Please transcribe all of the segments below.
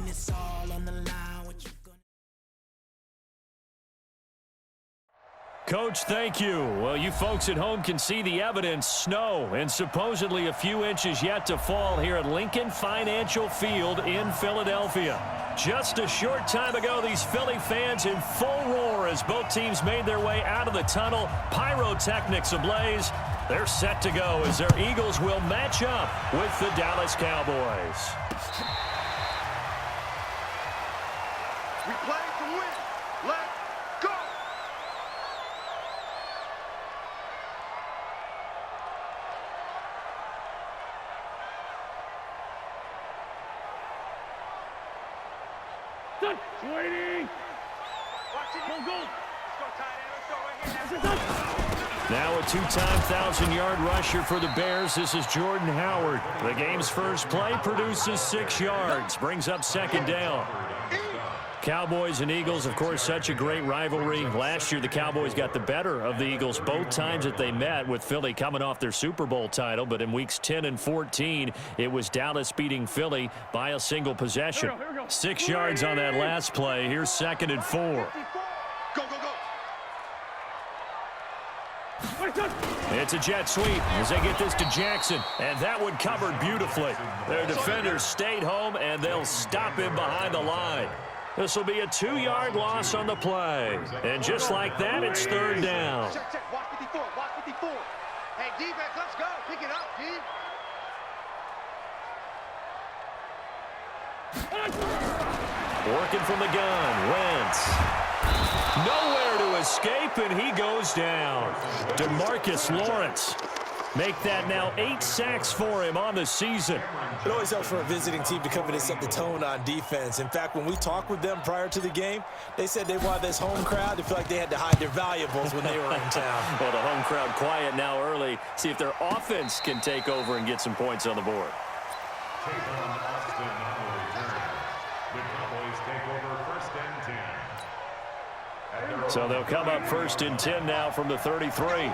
it's all on the line. What you gonna... Coach, thank you. Well, you folks at home can see the evidence. Snow and supposedly a few inches yet to fall here at Lincoln Financial Field in Philadelphia. Just a short time ago, these Philly fans in full roar as both teams made their way out of the tunnel. Pyrotechnics ablaze. They're set to go as their Eagles will match up with the Dallas Cowboys. We play to win. Let's go! Waiting. Go. Now a two-time 1,000-yard rusher for the Bears. This is Jordan Howard. The game's first play produces 6 yards, brings up second down. Cowboys and Eagles, of course, such a great rivalry. Last year, the Cowboys got the better of the Eagles both times that they met, with Philly coming off their Super Bowl title. But in weeks 10 and 14, it was Dallas beating Philly by a single possession. 6 yards on that last play. Here's 2nd and 4. Go, go, go. It's a jet sweep as they get this to Jackson, and that one covered beautifully. Their defenders stayed home, and they'll stop him behind the line. This will be a 2-yard loss on the play. And just like that, it's 3rd down. Check, check. Watch 54. Watch 54. Hey, defense, let's go. Pick it up, D. Working from the gun, Wentz. Nowhere to escape, and he goes down. DeMarcus Lawrence. Make that now 8 sacks for him on the season. It always helps for a visiting team to come in and set the tone on defense. In fact, when we talked with them prior to the game, they said they wanted this home crowd to feel like they had to hide their valuables when they were in town. Well, the home crowd quiet now early. See if their offense can take over and get some points on the board. So they'll come up 1st and 10 now from the 33.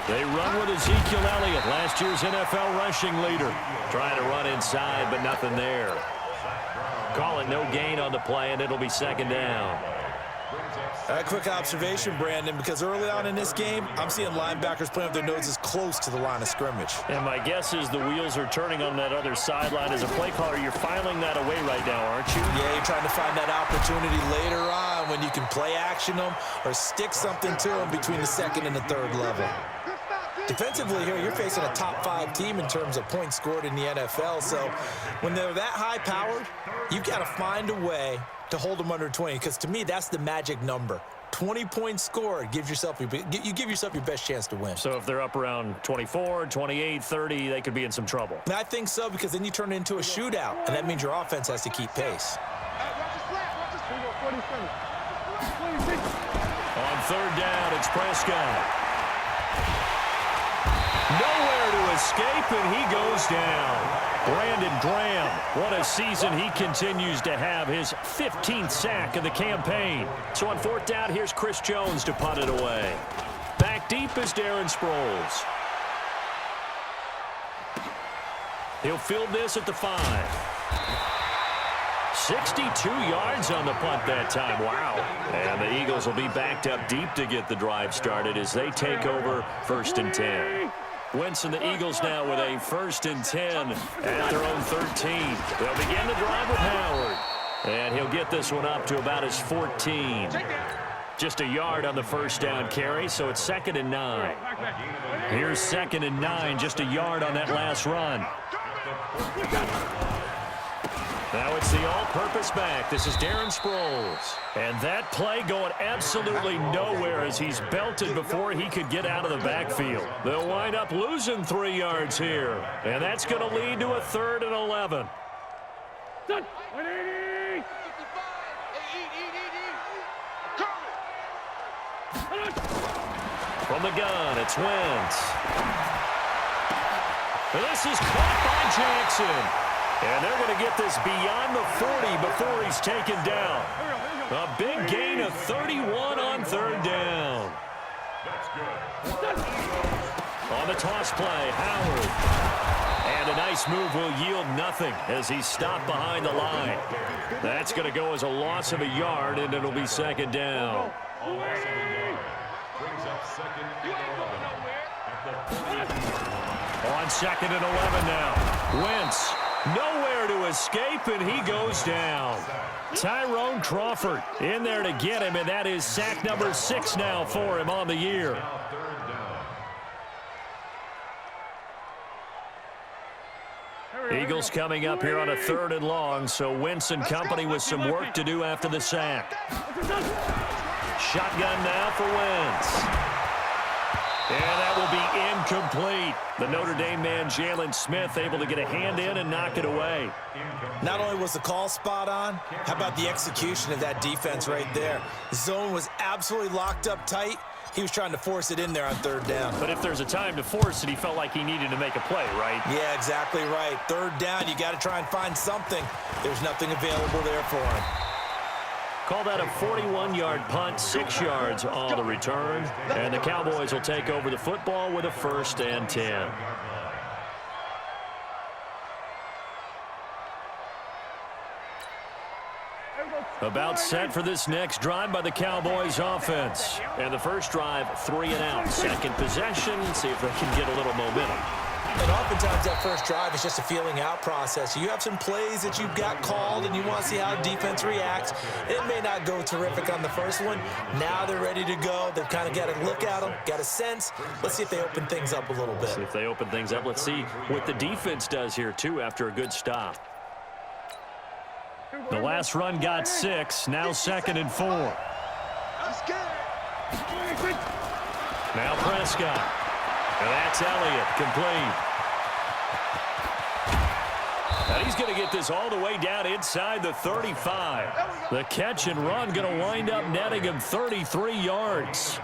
They run with Ezekiel Elliott, last year's NFL rushing leader. Trying to run inside, but nothing there. Call it no gain on the play, and it'll be 2nd down. A quick observation, Brandon, because early on in this game, I'm seeing linebackers playing with their noses close to the line of scrimmage. And my guess is the wheels are turning on that other sideline. As a play caller, you're filing that away right now, aren't you? Yeah, you're trying to find that opportunity later on when you can play action them or stick something to them between the 2nd and the 3rd level. Defensively here, you're facing a top 5 team in terms of points scored in the NFL. So when they're that high-powered, you've got to find a way to hold them under 20, because to me, that's the magic number. 20 points scored, you give yourself your best chance to win. So if they're up around 24, 28, 30, they could be in some trouble. And I think so, because then you turn it into a shootout, and that means your offense has to keep pace. On 3rd down, it's Prescott. Nowhere to escape, and he goes down. Brandon Graham, what a season he continues to have, his 15th sack of the campaign. So on 4th down, here's Chris Jones to punt it away. Back deep is Darren Sproles. He'll field this at the 5. 62 yards on the punt that time. Wow. And the Eagles will be backed up deep to get the drive started as they take over 1st and 10. Wentz and the Eagles now with a 1st and 10 at their own 13. They'll begin the drive with Howard. And he'll get this one up to about his 14. Just a yard on the 1st down carry, so it's 2nd and 9. Here's 2nd and 9, just a yard on that last run. Now it's the all-purpose back. This is Darren Sproles. And that play going absolutely nowhere as he's belted before he could get out of the backfield. They'll wind up losing 3 yards here. And that's going to lead to a 3rd and 11. From the gun, it's Wentz. This is caught by Jackson. And they're going to get this beyond the 40 before he's taken down. A big gain of 31 on 3rd down. On the toss play, Howard. And a nice this move will yield nothing as he's stopped behind the line. That's going to go as a loss of a yard, and it'll be second down. On second and 11 now. Wentz nowhere to escape, and he goes down. Tyrone Crawford in there to get him, and that is sack number 6 now for him on the year. Eagles coming up here on a 3rd and long, so Wentz and company with some work to do after the sack. Shotgun now for Wentz. And that will be incomplete. The Notre Dame man, Jalen Smith, able to get a hand in and knock it away. Not only was the call spot on, how about the execution of that defense right there? The zone was absolutely locked up tight. He was trying to force it in there on 3rd down. But if there's a time to force it, he felt like he needed to make a play, right? Yeah, exactly right. 3rd down, you got to try and find something. There's nothing available there for him. Call that a 41-yard punt, 6 yards on the return. And the Cowboys will take over the football with a 1st and 10. About set for this next drive by the Cowboys offense. And the first drive, 3 and out. Second possession, see if they can get a little momentum. And oftentimes that first drive is just a feeling out process. You have some plays that you've got called and you want to see how defense reacts. It may not go terrific on the first one. Now they're ready to go. They've kind of got to look at them, got a sense. Let's see if they open things up a little bit. See if they open things up. Let's see what the defense does here, too, after a good stop. The last run got 6. Now 2nd and 4. Now Prescott. And that's Elliott, complete. And he's going to get this all the way down inside the 35. The catch and run going to wind up netting him 33 yards.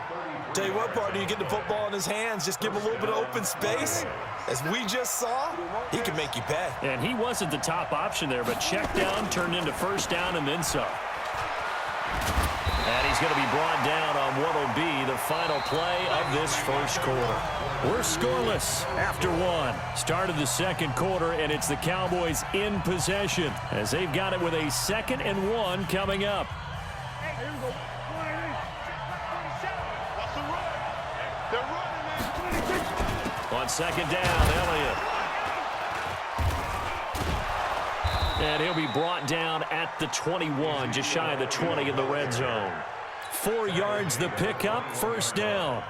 Tell you what, partner, you get the football in his hands, just give him a little bit of open space. As we just saw, he can make you pay. And he wasn't the top option there, but check down turned into 1st down and then some. And he's going to be brought down on what will be the final play of this first quarter. We're scoreless after 1. Start of the 2nd quarter, and it's the Cowboys in possession as they've got it with a 2nd and 1 coming up. On 2nd down, Elliott. And he'll be brought down at the 21, just shy of the 20 in the red zone. 4 yards the pickup, 1st down.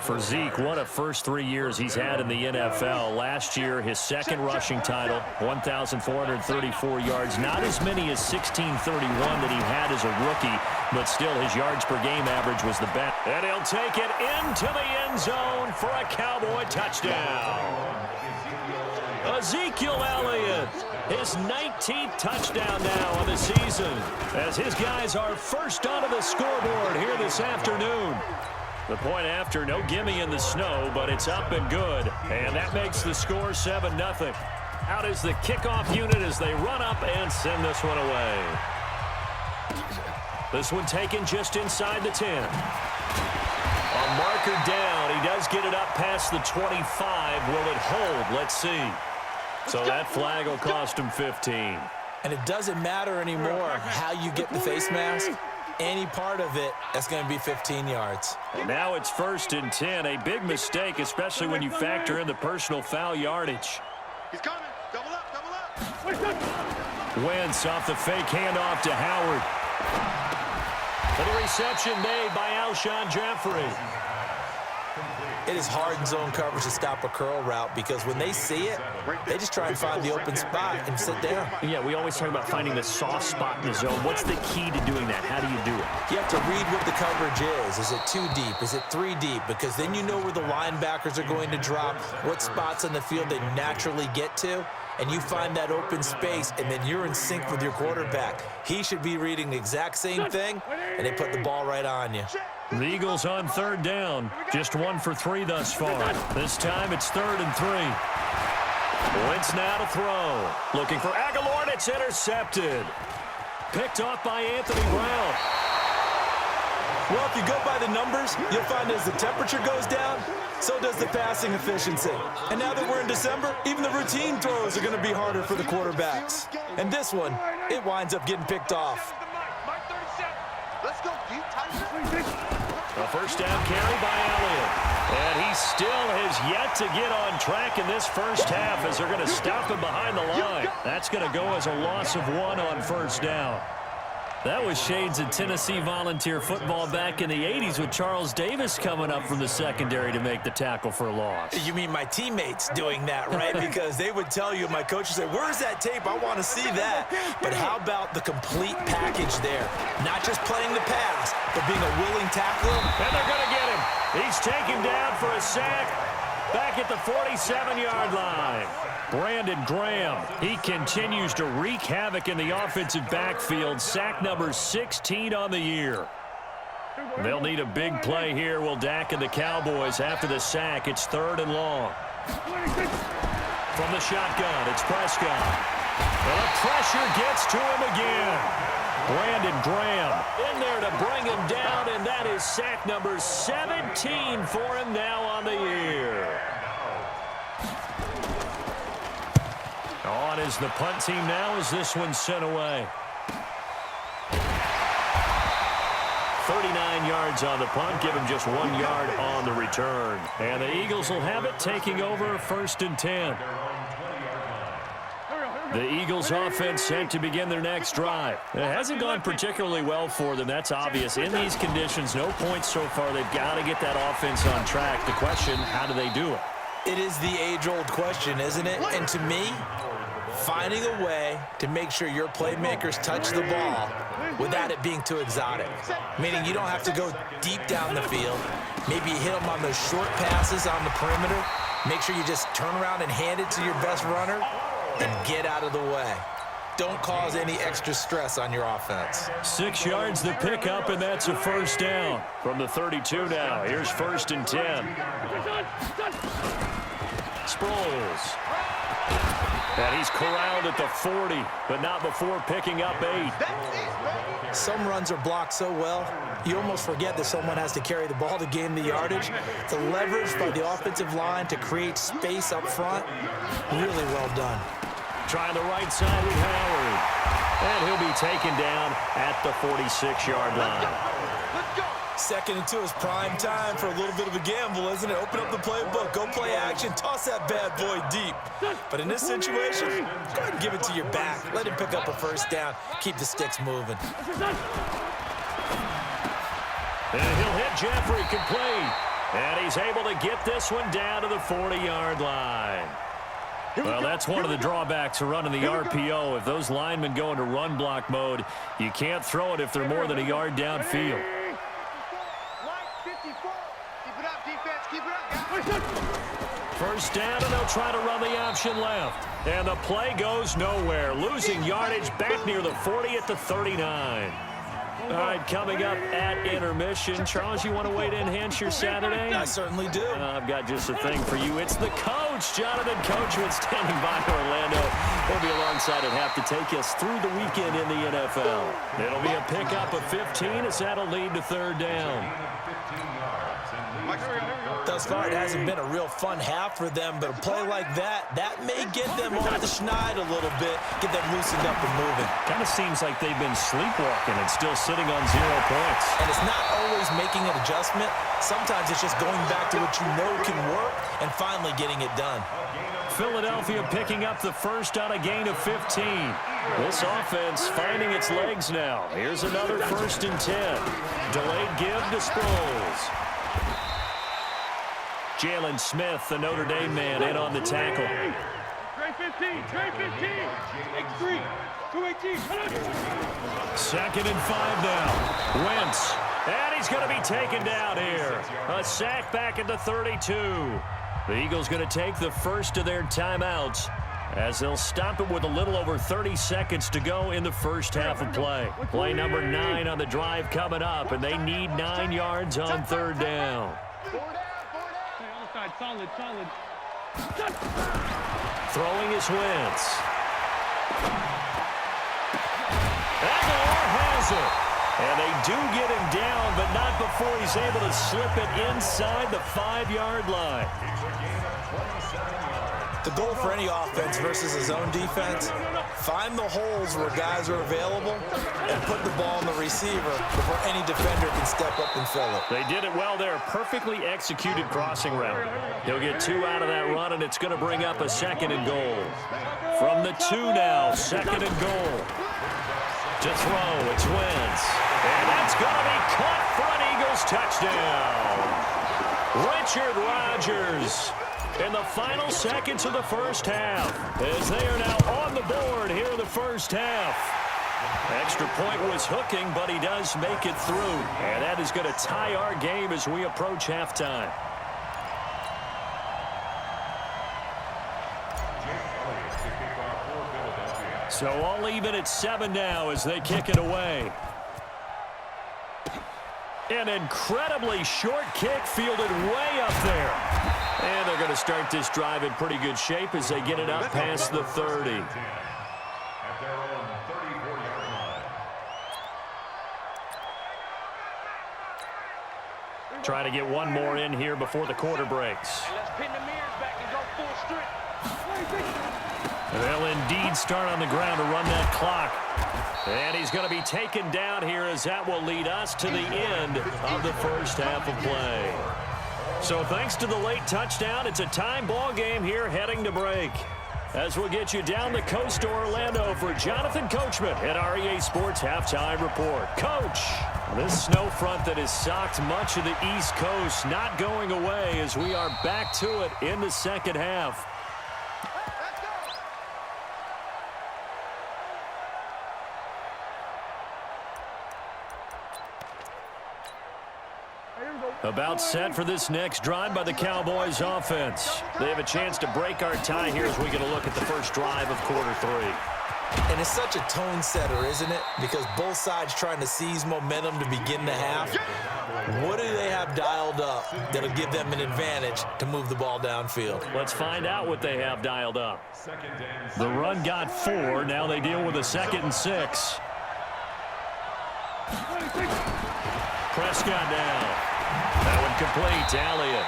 For Zeke, what a first 3 years he's had in the NFL. Last year, his 2nd rushing title, 1,434 yards. Not as many as 1,631 that he had as a rookie, but still his yards per game average was the best. And he'll take it into the end zone for a Cowboy touchdown. Ezekiel Elliott, his 19th touchdown now on the season, as his guys are first onto the scoreboard here this afternoon. The point after, no gimme in the snow, but it's up and good. And that makes the score 7-0. Out is the kickoff unit as they run up and send this one away. This one taken just inside the 10. A marker down. He does get it up past the 25. Will it hold? Let's see. So that flag will cost him 15. And it doesn't matter anymore how you get the face mask. Any part of it, that's going to be 15 yards. And now it's 1st and 10. A big mistake, especially when you factor in the personal foul yardage. He's coming. Double up. Wentz off the fake handoff to Howard. For the reception made by Alshon Jeffrey. It is hard in zone coverage to stop a curl route because when they see it, they just try and find the open spot and sit down. Yeah, we always talk about finding the soft spot in the zone. What's the key to doing that? How do you do it? You have to read what the coverage is. Is it 2 deep? Is it 3 deep? Because then you know where the linebackers are going to drop, what spots on the field they naturally get to, and you find that open space, and then you're in sync with your quarterback. He should be reading the exact same thing, and they put the ball right on you. The Eagles on 3rd down. Just 1 for 3 thus far. This time it's 3rd and 3. Wentz now to throw. Looking for Aguilar, and it's intercepted. Picked off by Anthony Brown. Well, if you go by the numbers, you'll find as the temperature goes down, so does the passing efficiency. And now that we're in December, even the routine throws are going to be harder for the quarterbacks. And this one, it winds up getting picked off. Let's go, G. A first down carry by Elliott. And he still has yet to get on track in this first half as they're going to stop him behind the line. That's going to go as a loss of 1 on first down. That was shades of Tennessee volunteer football back in the 80s with Charles Davis coming up from the secondary to make the tackle for a loss. You mean my teammates doing that, right? Because they would tell you, my coach would say, where's that tape? I want to see that. But how about the complete package there? Not just playing the pass, but being a willing tackler. And they're going to get him. He's taken down for a sack back at the 47-yard line. Brandon Graham, he continues to wreak havoc in the offensive backfield. Sack number 16 on the year. They'll need a big play here, will Dak and the Cowboys after the sack. It's 3rd and long. From the shotgun, it's Prescott. And the pressure gets to him again. Brandon Graham in there to bring him down, and that is sack number 17 for him now on the year. On is the punt team now as this one's sent away. 39 yards on the punt, give him just 1 yard on the return. And the Eagles will have it, taking over 1st and 10. The Eagles offense set to begin their next drive. It hasn't gone particularly well for them, that's obvious. In these conditions, no points so far. They've got to get that offense on track. The question, how do they do it? It is the age-old question, isn't it? And to me, finding a way to make sure your playmakers touch the ball without it being too exotic. Meaning you don't have to go deep down the field. Maybe you hit them on those short passes on the perimeter. Make sure you just turn around and hand it to your best runner and get out of the way. Don't cause any extra stress on your offense. 6 yards the pickup, and that's a first down. From the 32 now, here's 1st and 10. Sproles. And he's corralled at the 40, but not before picking up 8. Some runs are blocked so well, you almost forget that someone has to carry the ball to gain the yardage. The leverage by the offensive line to create space up front, really well done. Trying the right side with Howard. And he'll be taken down at the 46-yard line. 2nd and 2 is prime time for a little bit of a gamble, isn't it? Open up the playbook, go play action, toss that bad boy deep. But in this situation, go ahead and give it to your back. Let him pick up a first down. Keep the sticks moving. And he'll hit Jeffrey complete. And he's able to get this one down to the 40-yard line. Well, that's one of the drawbacks of running the RPO. If those linemen go into run block mode, you can't throw it if they're more than a yard downfield. First down, and they'll try to run the option left. And the play goes nowhere. Losing yardage back near the 40 at the 39. All right, coming up at intermission. Charles, you want to wait to enhance your Saturday? I certainly do. I've got just a thing for you. It's the coach, Jonathan Coachman, standing by Orlando. He'll be alongside at half to take us through the weekend in the NFL. It'll be a pickup of 15 as that'll lead to 3rd down. Thus far, it hasn't been a real fun half for them, but a play like that may get them off the schneid a little bit, get them loosened up and moving. Kind of seems like they've been sleepwalking and still sitting on 0 points. And it's not always making an adjustment. Sometimes it's just going back to what you know can work and finally getting it done. Philadelphia picking up the first on a gain of 15. This offense finding its legs now. Here's another 1st and 10. Delayed give to Sproles. Jalen Smith, the Notre Dame man, in on the tackle. Trey 15, Trey 15. X3, 218. 2nd and 5 now. Wentz. And he's going to be taken down here. A sack back at the 32. The Eagles going to take the first of their timeouts as they'll stop it with a little over 30 seconds to go in the first half of play. Play number 9 on the drive coming up, and they need 9 yards on 3rd down. Solid. Throwing his Wentz. Aguilar has it. And they do get him down, but not before he's able to slip it inside the 5-yard line. The goal for any offense versus his own defense, find the holes where guys are available and put the ball in the receiver before any defender can step up and fill it. They did it well there. Perfectly executed crossing route. He'll get 2 out of that run, and it's going to bring up a 2nd and goal. From the 2 now, 2nd and goal. To throw, it's Wentz. And that's going to be caught for an Eagles touchdown. Richard Rodgers in the final seconds of the first half, as they are now on the board here in the first half. Extra point was hooking, but he does make it through. And that is going to tie our game as we approach halftime. So all even at 7 now as they kick it away. An incredibly short kick fielded way up there. And they're going to start this drive in pretty good shape as they get it up past the 30. Trying to get one more in here before the quarter breaks. Let's pin the mirrors back and go full strength. They'll indeed start on the ground to run that clock. And he's going to be taken down here as that will lead us to the end of the first half of play. So thanks to the late touchdown, it's a time ball game here heading to break. As we'll get you down the coast to Orlando for Jonathan Coachman at our EA Sports Halftime Report. Coach, this snow front that has socked much of the East Coast not going away as we are back to it in the second half. About set for this next drive by the Cowboys offense. They have a chance to break our tie here as we get a look at the first drive of quarter 3. And it's such a tone setter, isn't it? Because both sides trying to seize momentum to begin the half. What do they have dialed up that'll give them an advantage to move the ball downfield? Let's find out what they have dialed up. The run got 4. Now they deal with a 2nd and 6. Prescott down. That one complete to Elliott.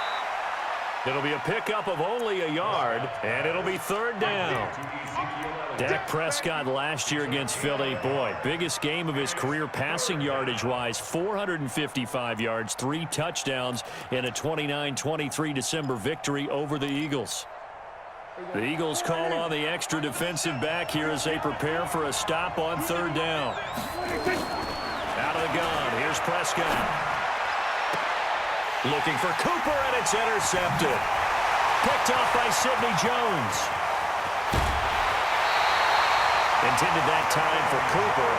It'll be a pickup of only a yard, and it'll be 3rd down. Dak Prescott last year against Philly, boy, biggest game of his career passing yardage-wise, 455 yards, 3 touchdowns in a 29-23 December victory over the Eagles. The Eagles call on the extra defensive back here as they prepare for a stop on 3rd down. Out of the gun, here's Prescott. Looking for Cooper, and it's intercepted. Picked off by Sidney Jones. Intended that time for Cooper.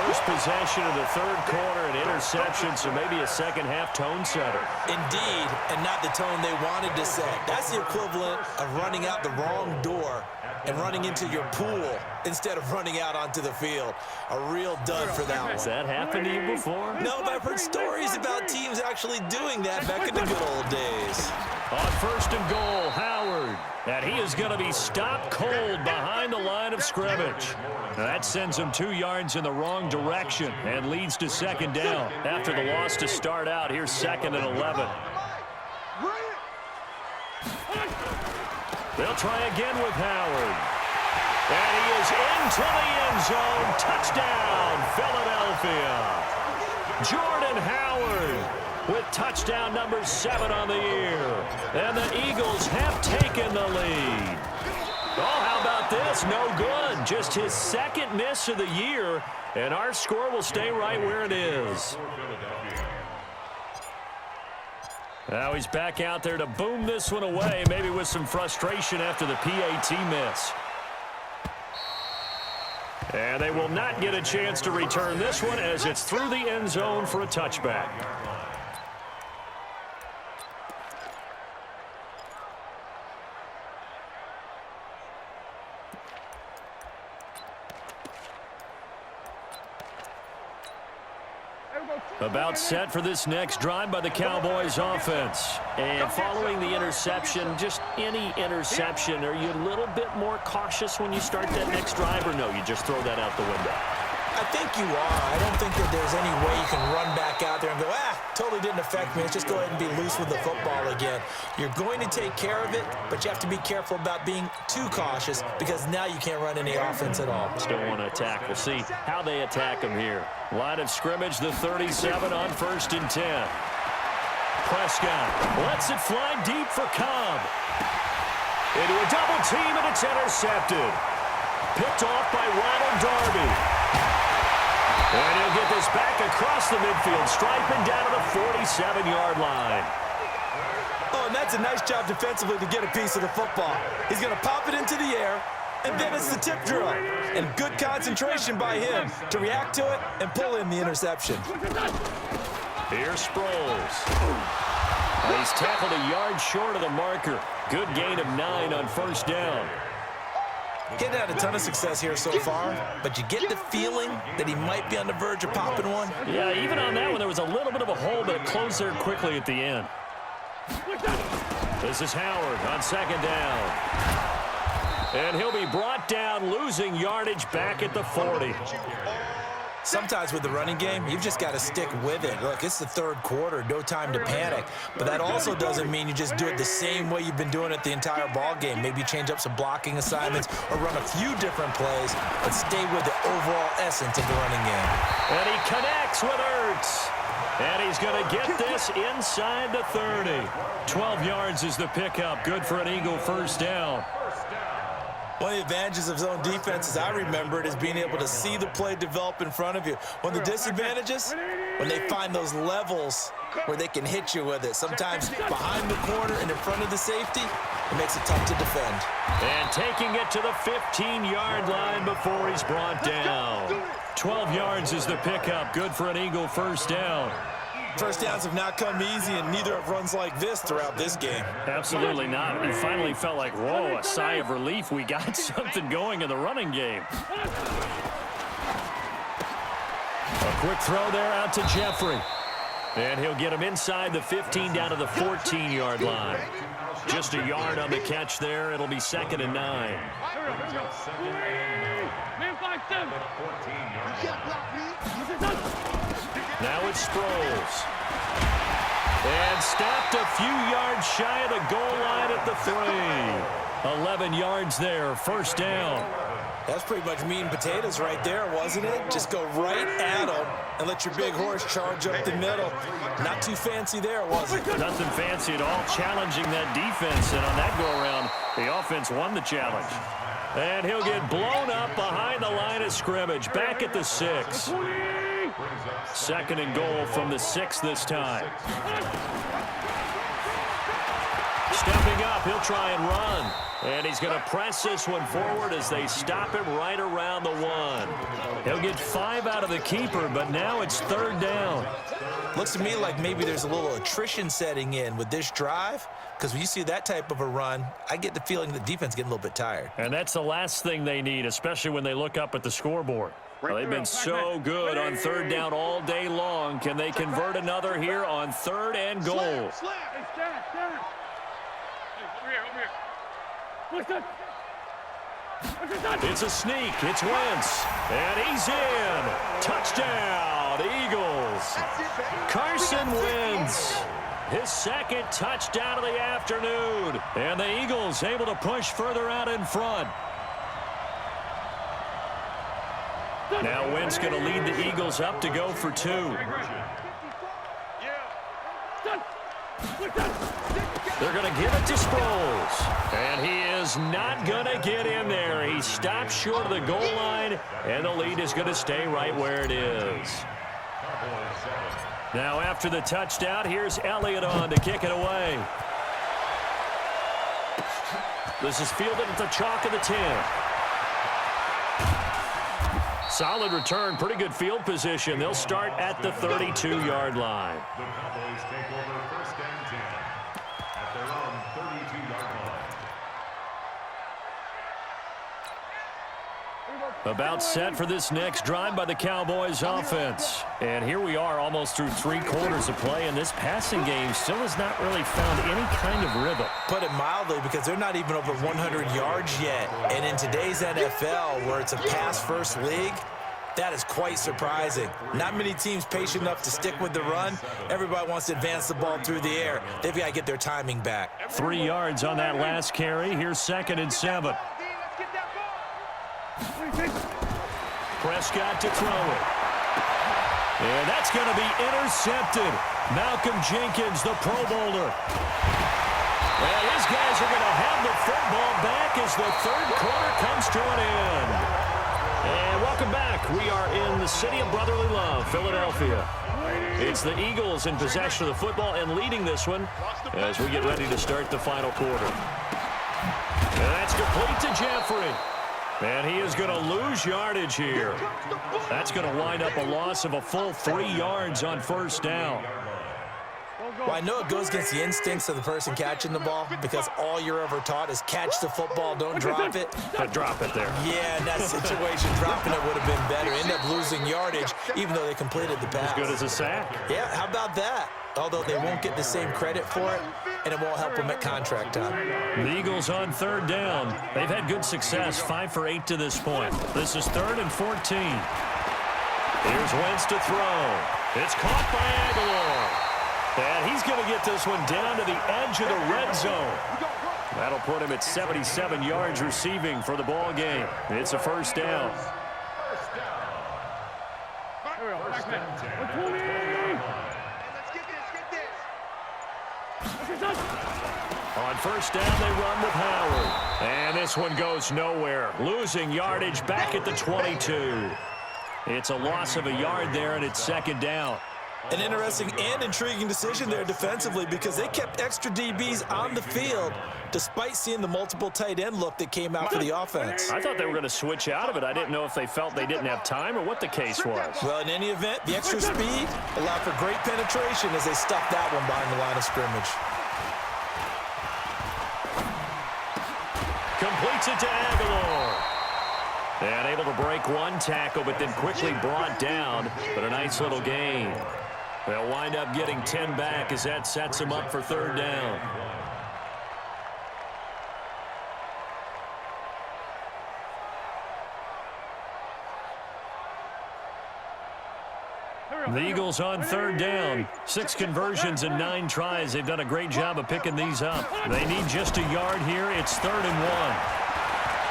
First possession of the 3rd quarter, an interception, so maybe a second-half tone setter. Indeed, and not the tone they wanted to set. That's the equivalent of running out the wrong door and running into your pool instead of running out onto the field. A real dud for that one. Has that happened to you before? No, but I've heard stories about teams actually doing that back in the good old days. On 1st and goal, Howard. And he is going to be stopped cold behind the line of scrimmage. Now that sends him 2 yards in the wrong direction and leads to 2nd down. After the loss to start out, here's 2nd and 11. They'll try again with Howard. And he is into the end zone. Touchdown, Philadelphia. Jordan Howard with touchdown number 7 on the year. And the Eagles have taken the lead. Oh, how about this? No good. Just his 2nd miss of the year. And our score will stay right where it is. Now he's back out there to boom this one away, maybe with some frustration after the PAT miss. And they will not get a chance to return this one as it's through the end zone for a touchback. About set for this next drive by the Cowboys offense. And following the interception, just any interception, are you a little bit more cautious when you start that next drive, or no, you just throw that out the window? I think you are. I don't think that there's any way you can run back out there and go, totally didn't affect me. Let's just go ahead and be loose with the football again. You're going to take care of it, but you have to be careful about being too cautious because now you can't run any offense at all. Still want to attack. We'll see how they attack him here. Line of scrimmage, the 37 on 1st and 10. Prescott lets it fly deep for Cobb. Into a double team, and it's intercepted. Picked off by Ronald Darby. And he'll get this back across the midfield, striping down to the 47-yard line. Oh, and that's a nice job defensively to get a piece of the football. He's going to pop it into the air, and then it's the tip drill. And good concentration by him to react to it and pull in the interception. Here's Sproles. He's tackled a yard short of the marker. Good gain of 9 on 1st down. Getting had a ton of success here so far, but you get the feeling that he might be on the verge of popping one. Yeah, even on that one, there was a little bit of a hole, but it closed there quickly at the end. This is Howard on 2nd down. And he'll be brought down, losing yardage back at the 40. Sometimes with the running game, you've just got to stick with it. Look, it's the 3rd quarter, no time to panic. But that also doesn't mean you just do it the same way you've been doing it the entire ball game. Maybe change up some blocking assignments or run a few different plays, but stay with the overall essence of the running game. And he connects with Ertz. And he's going to get this inside the 30. 12 yards is the pickup. Good for an Eagle 1st down. One of the advantages of zone defense, as I remember it, is being able to see the play develop in front of you. One of the disadvantages, when they find those levels where they can hit you with it. Sometimes behind the corner and in front of the safety, it makes it tough to defend. And taking it to the 15-yard line before he's brought down. 12 yards is the pickup. Good for an Eagle 1st down. First downs have not come easy, and neither have runs like this throughout this game. Absolutely not. It finally felt like, whoa, a sigh of relief. We got something going in the running game. A quick throw there out to Jeffrey. And he'll get him inside the 15 down to the 14-yard line. Just a yard on the catch there. It'll be 2nd and 9. Now it's Sproles. And stopped a few yards shy of the goal line at the 3. 11 yards there, 1st down. That's pretty much meat and potatoes right there, wasn't it? Just go right at him and let your big horse charge up the middle. Not too fancy there, was it? Nothing fancy at all, challenging that defense. And on that go-around, the offense won the challenge. And he'll get blown up behind the line of scrimmage, back at the 6. 2nd and goal from the 6 this time. Stepping up, he'll try and run. And he's going to press this one forward as they stop him right around the 1. He'll get 5 out of the keeper, but now it's 3rd down. Looks to me like maybe there's a little attrition setting in with this drive, because when you see that type of a run, I get the feeling the defense is getting a little bit tired. And that's the last thing they need, especially when they look up at the scoreboard. Well, they've been so good on 3rd down all day long. Can they convert another here on 3rd and goal? It's a sneak. It's Wentz. And he's in. Touchdown, Eagles. Carson Wentz. His 2nd touchdown of the afternoon. And the Eagles able to push further out in front. Now Wentz going to lead the Eagles up to go for 2. They're going to give it to Sproles. And he is not going to get in there. He stopped short of the goal line, and the lead is going to stay right where it is. Now after the touchdown, here's Elliott on to kick it away. This is fielded at the chalk of the 10. Solid return, pretty good field position. They'll start at the 32-yard line. The Cowboys take over 1st and 10 at their own 32-yard line. About set for this next drive by the Cowboys offense. And here we are almost through 3 quarters of play, and this passing game still has not really found any kind of rhythm. Put it mildly, because they're not even over 100 yards yet. And in today's NFL, where it's a pass-first league, That is quite surprising. Not many teams patient enough to stick with the run. Everybody wants to advance the ball through the air. They've got to get their timing back. 3 yards on that last carry. Here's 2nd and 7. Prescott to throw it. And that's going to be intercepted. Malcolm Jenkins, the Pro Bowler. And his guys are going to have the football back as the 3rd quarter comes to an end. And welcome back. We are in the city of brotherly love, Philadelphia. It's the Eagles in possession of the football and leading this one as we get ready to start the final quarter. And that's complete to Jeffrey. And he is going to lose yardage here. That's going to wind up a loss of a full 3 yards on 1st down. Well, I know it goes against the instincts of the person catching the ball because all you're ever taught is catch the football, don't drop it. But drop it there. Yeah, in that situation, dropping it would have been better. End up losing yardage, even though they completed the pass. As good as a sack. Yeah, how about that? Although they won't get the same credit for it, and it won't help them at contract time. The Eagles on 3rd down. They've had good success, 5 for 8 to this point. This is 3rd and 14. Here's Wentz to throw. It's caught by Aguilar. And he's going to get this one down to the edge of the red zone. That'll put him at 77 yards receiving for the ball game. It's a 1st down. On 1st down, they run with Howard. And this one goes nowhere. Losing yardage back at the 22. It's a loss of a yard there, and it's 2nd down. An interesting and intriguing decision there defensively because they kept extra DBs on the field despite seeing the multiple tight end look that came out for the offense. I thought they were going to switch out of it. I didn't know if they felt they didn't have time or what the case was. Well, in any event, the extra speed allowed for great penetration as they stuffed that one behind the line of scrimmage. Completes it to Aguilar. And able to break one tackle, but then quickly brought down. But a nice little gain. They'll wind up getting 10 back as that sets them up for 3rd down. The Eagles on 3rd down. 6 conversions and 9 tries. They've done a great job of picking these up. They need just a yard here. It's 3rd and 1.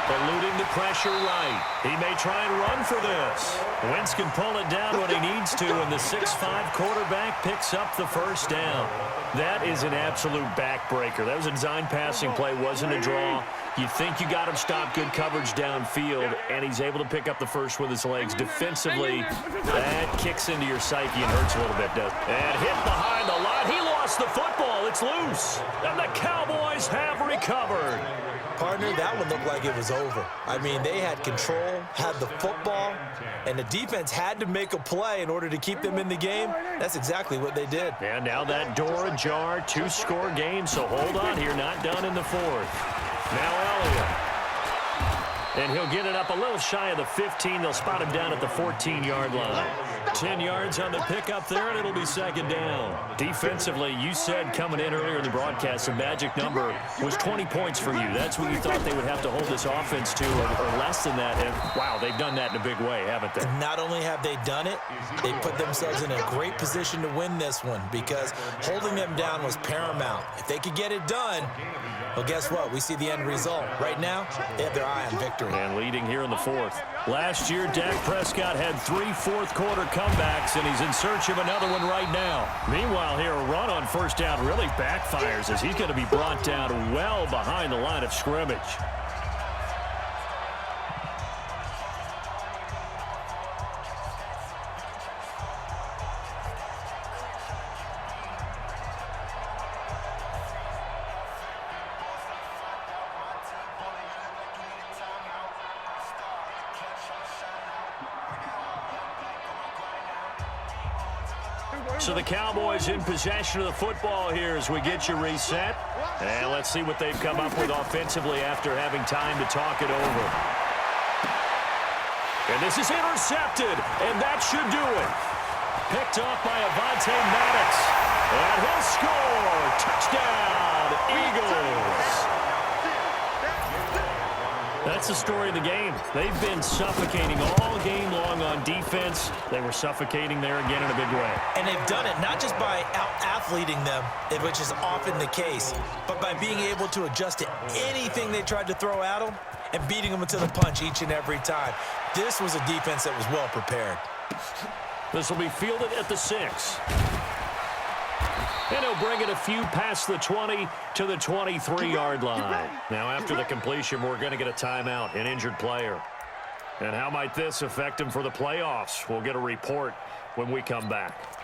Eluding the pressure right. He may try and run for this. Wentz can pull it down when he needs to, and the 6'5" quarterback picks up the 1st down. That is an absolute backbreaker. That was a design passing play, wasn't a draw. You think you got him stopped, good coverage downfield, and he's able to pick up the first with his legs. Defensively, that kicks into your psyche and hurts a little bit, doesn't it? And hit behind the line. He lost the football. It's loose. And the Cowboys have recovered. Partner, that one looked like it was over. I mean, they had control, had the football, and the defense had to make a play in order to keep them in the game. That's exactly what they did. And now that door ajar, 2-score game, so hold on here, not done in the 4th. Now Elliott. And he'll get it up a little shy of the 15. They'll spot him down at the 14-yard line. 10 yards on the pickup there, and it'll be 2nd down. Defensively, you said coming in earlier in the broadcast, the magic number was 20 points for you. That's what you thought they would have to hold this offense to, or less than that. And, wow, they've done that in a big way, haven't they? Not only have they done it, they put themselves in a great position to win this one because holding them down was paramount. If they could get it done, well, guess what? We see the end result. Right now, they have their eye on victory. And leading here in the 4th. Last year, Dak Prescott had 3 fourth-quarter comebacks, and he's in search of another one right now. Meanwhile, here, a run on 1st down really backfires as he's going to be brought down well behind the line of scrimmage. So the Cowboys in possession of the football here as we get you reset. And let's see what they've come up with offensively after having time to talk it over. And this is intercepted, and that should do it. Picked off by Avonte Maddox. And he'll score. Touchdown, Eagles. That's the story of the game. They've been suffocating all game long on defense. They were suffocating there again in a big way. And they've done it not just by out-athleting them, which is often the case, but by being able to adjust to anything they tried to throw at them and beating them to the punch each and every time. This was a defense that was well prepared. This will be fielded at the 6. And he'll bring it a few past the 20 to the 23-yard line. Now, after the completion, we're going to get a timeout, an injured player. And how might this affect him for the playoffs? We'll get a report when we come back.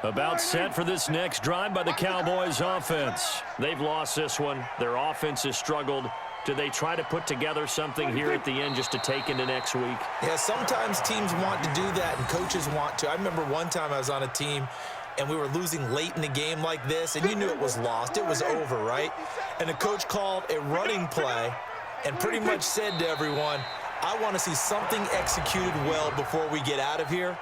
About set for this next drive by the Cowboys offense. They've lost this one. Their offense has struggled. Do they try to put together something here at the end just to take into next week? Yeah, sometimes teams want to do that and coaches want to. I remember one time I was on a team and we were losing late in the game like this, and you knew it was lost. It was over, right? And the coach called a running play and pretty much said to everyone, I want to see something executed well before we get out of here.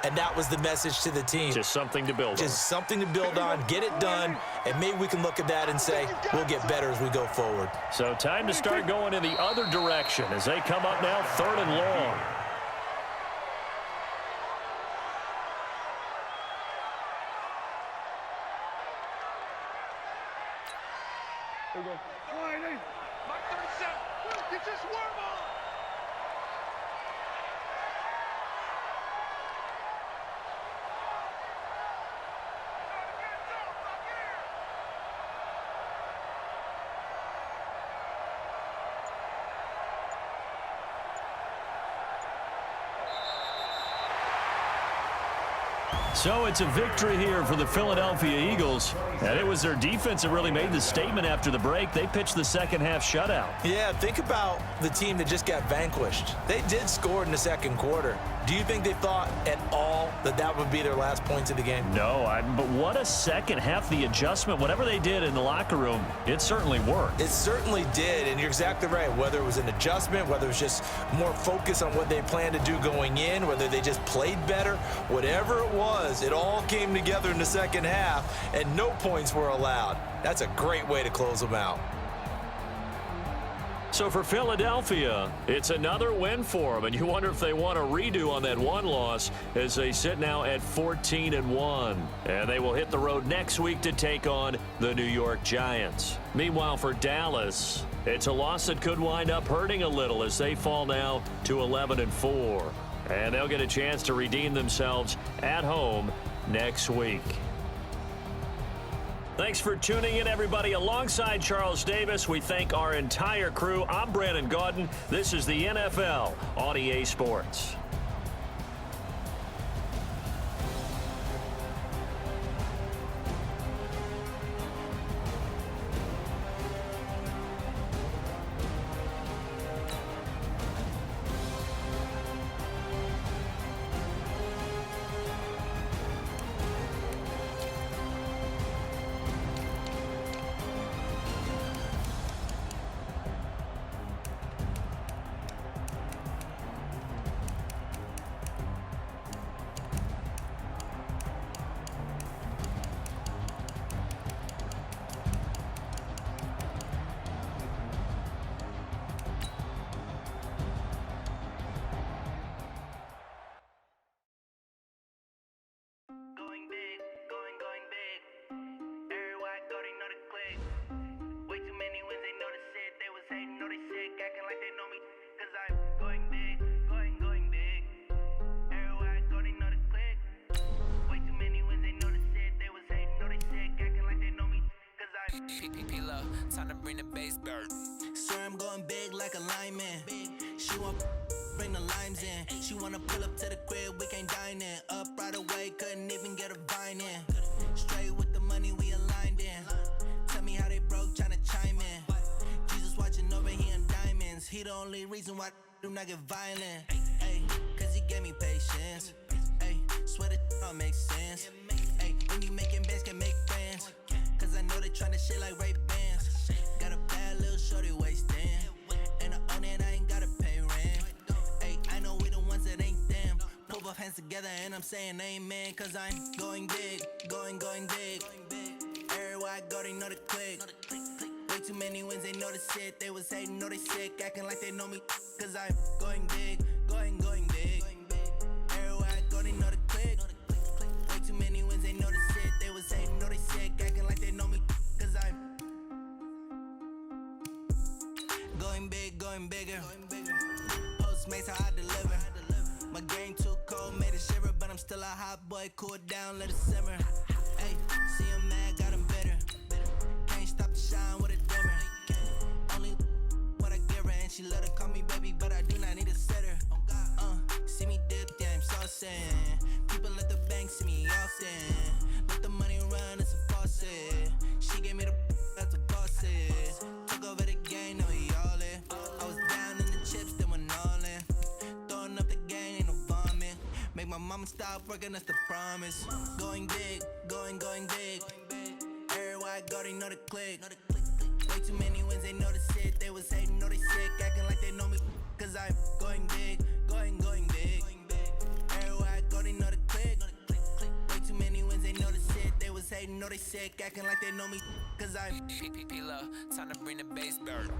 And that was the message to the team. Just something to build on. Just something to build on, get it done, and maybe we can look at that and say, we'll get better as we go forward. So time to start going in the other direction as they come up now 3rd and long. Here we go. Mike 37. Get your swerve on. So it's a victory here for the Philadelphia Eagles. And it was their defense that really made the statement after the break. They pitched the second-half shutout. Yeah, think about the team that just got vanquished. They did score in the second quarter. Do you think they thought at all that that would be their last points of the game? No, but what a second half. The adjustment, whatever they did in the locker room, it certainly worked. It certainly did, and you're exactly right. Whether it was an adjustment, whether it was just more focus on what they planned to do going in, whether they just played better, whatever it was, it all came together in the second half, and no points were allowed. That's a great way to close them out. So for Philadelphia, it's another win for them, and you wonder if they want a redo on that one loss as they sit now at 14-1. And they will hit the road next week to take on the New York Giants. Meanwhile, for Dallas, it's a loss that could wind up hurting a little as they fall now to 11-4. And they'll get a chance to redeem themselves at home next week. Thanks for tuning in, everybody. Alongside Charles Davis, we thank our entire crew. I'm Brandon Gaudin. This is the NFL on EA Sports. Time to bring the bass back. Swear I'm going big like a lineman. She want bring the limes in. She wanna pull up to the crib, we can't dine in. Up right away, couldn't even get a vine in. Straight with the money we aligned in. Tell me how they broke, tryna chime in. Jesus watching over here in diamonds. He the only reason why I do not get violent. Ay, cause he gave me patience. Ay, swear that all makes sense. Ay, when you making bands can make friends. Cause I know they tryna shit like Ray Bans. Got a bad little shorty wasting. And I own it, I ain't gotta pay rent. Ay, I know we the ones that ain't them. Pull both hands together and I'm saying amen. Cause I'm going big, going big. Everywhere I go, they know the click. Way too many wins, they know the shit. They was hating, know they sick, acting like they know me. Cause I'm going big, going big. Everywhere I go, they know the click. Way too many wins, they know the shit. They was hating, know they sick, acting like they know me. Cause I'm going big, going bigger. Postmates, how I deliver. My game too cold, made it shiver. But I'm still a hot boy, cool it down, let it simmer. Hey, see him mad, got him bitter. Can't stop the shine with a dimmer. Only what I give her, and she love to call me baby, but I do not need a sitter. See me dip, yeah, I'm saucing. People at the bank see me often. Let the money run, it's a faucet. She gave me the that's a boss it. Took over the game, now we all in. I was down in the chips, then went all in. Throwing up the game, ain't no vomit. Make my mama stop working, that's the promise. Going big, going big. Everywhere I go, they know the click. Way too many wins, they know the shit. They was hating, know they sick, acting like they know me. Cause I'm going big, going big. Everywhere I go, they know the click. Way too many wins, they know the shit. They was hating, know they sick, acting like they know me. Cause I'm P-Lo, time to bring the bass bird.